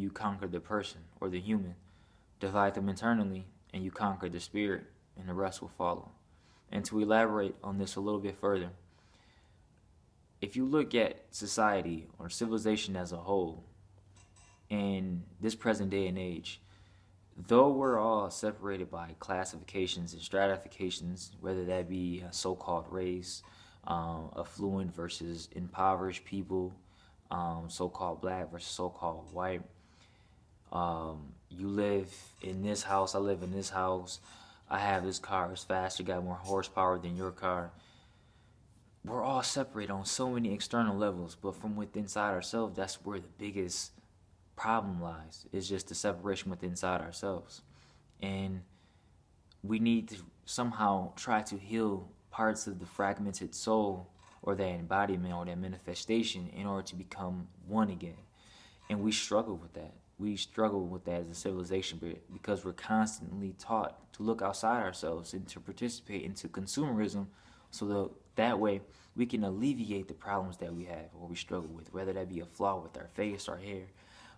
you conquer the person or the human. Divide them internally, and you conquer the spirit, and the rest will follow. And to elaborate on this a little bit further, if you look at society or civilization as a whole in this present day and age, though we're all separated by classifications and stratifications, whether that be a so-called race, affluent versus impoverished people, so-called black versus so-called white, you live in this house, I live in this house, I have this car, it's faster, got more horsepower than your car. We're all separate on so many external levels, but from within inside ourselves, that's where the biggest problem lies. It's just the separation within inside ourselves. And we need to somehow try to heal parts of the fragmented soul or that embodiment or that manifestation in order to become one again. And we struggle with that. We struggle with that as a civilization because we're constantly taught to look outside ourselves and to participate into consumerism so that way we can alleviate the problems that we have or we struggle with, whether that be a flaw with our face, our hair.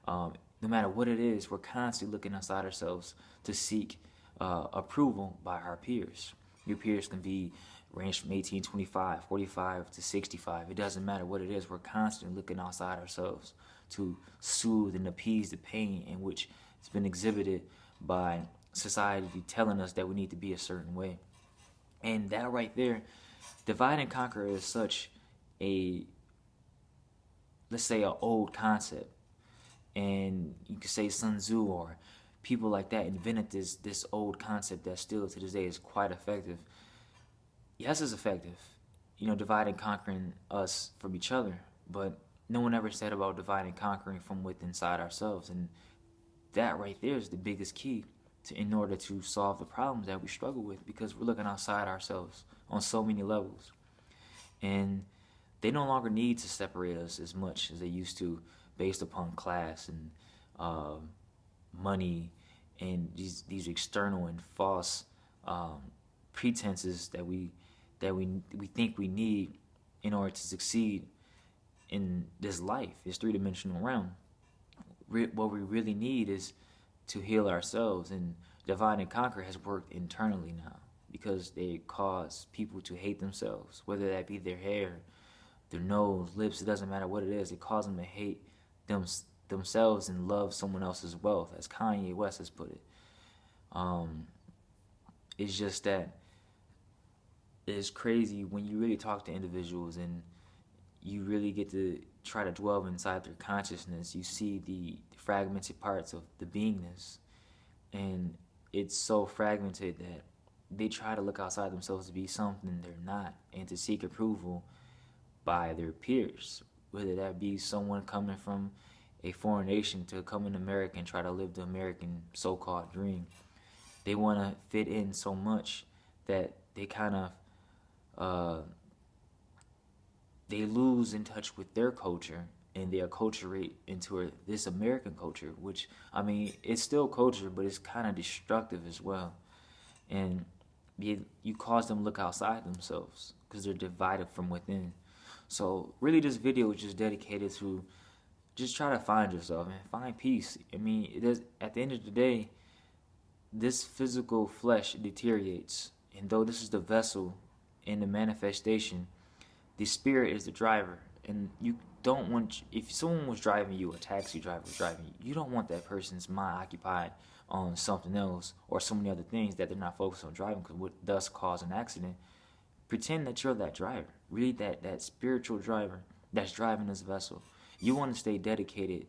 No matter what it is, we're constantly looking outside ourselves to seek approval by our peers. Your peers can be ranged from 18, 25, 45 to 65. It doesn't matter what it is. We're constantly looking outside ourselves to soothe and appease the pain in which it's been exhibited by society telling us that we need to be a certain way. And that right there, divide and conquer is such a, let's say, an old concept. And you could say Sun Tzu or people like that invented this old concept that still to this day is quite effective. Yes, it's effective, divide and conquering us from each other, but no one ever said about divide and conquering from within inside ourselves. And that right there is the biggest key in order to solve the problems that we struggle with, because we're looking outside ourselves on so many levels. And they no longer need to separate us as much as they used to based upon class and money and these external and false pretenses that we think we need in order to succeed in this life, this three-dimensional realm. What we really need is to heal ourselves, and divide and conquer has worked internally now because they cause people to hate themselves, whether that be their hair, their nose, lips, it doesn't matter what it is. It causes them to hate themselves and love someone else's wealth, as Kanye West has put it. It's just that it's crazy when you really talk to individuals and you really get to try to dwell inside their consciousness. You see the fragmented parts of the beingness, and it's so fragmented that they try to look outside themselves to be something they're not and to seek approval by their peers, whether that be someone coming from a foreign nation to come in America and try to live the American so-called dream. They want to fit in so much that they kind of they lose in touch with their culture and they acculturate into this American culture, which, I mean, it's still culture, but it's kind of destructive as well. And you cause them to look outside themselves because they're divided from within. So really this video is just dedicated to just try to find yourself and find peace. I mean, at the end of the day, this physical flesh deteriorates. And though this is the vessel and the manifestation, the spirit is the driver. And you don't want, if someone was driving you, a taxi driver was driving you, you don't want that person's mind occupied on something else or so many other things that they're not focused on driving, because would thus cause an accident. Pretend that you're that driver, really that spiritual driver that's driving this vessel. You want to stay dedicated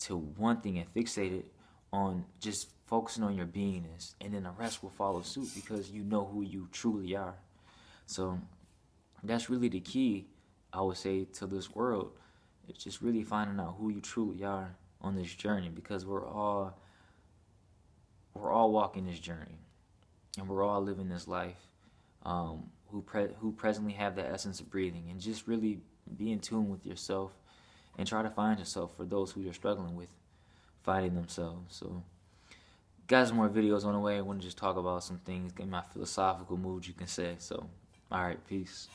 to one thing and fixated on just focusing on your beingness, and then the rest will follow suit because you know who you truly are. So that's really the key, I would say, to this world. It's just really finding out who you truly are on this journey, because we're all walking this journey, and we're all living this life. Who presently have that essence of breathing, and just really be in tune with yourself and try to find yourself for those who you're struggling with finding themselves. So got some more videos on the way. I want to just talk about some things, get my philosophical mood, you can say. So, all right, peace.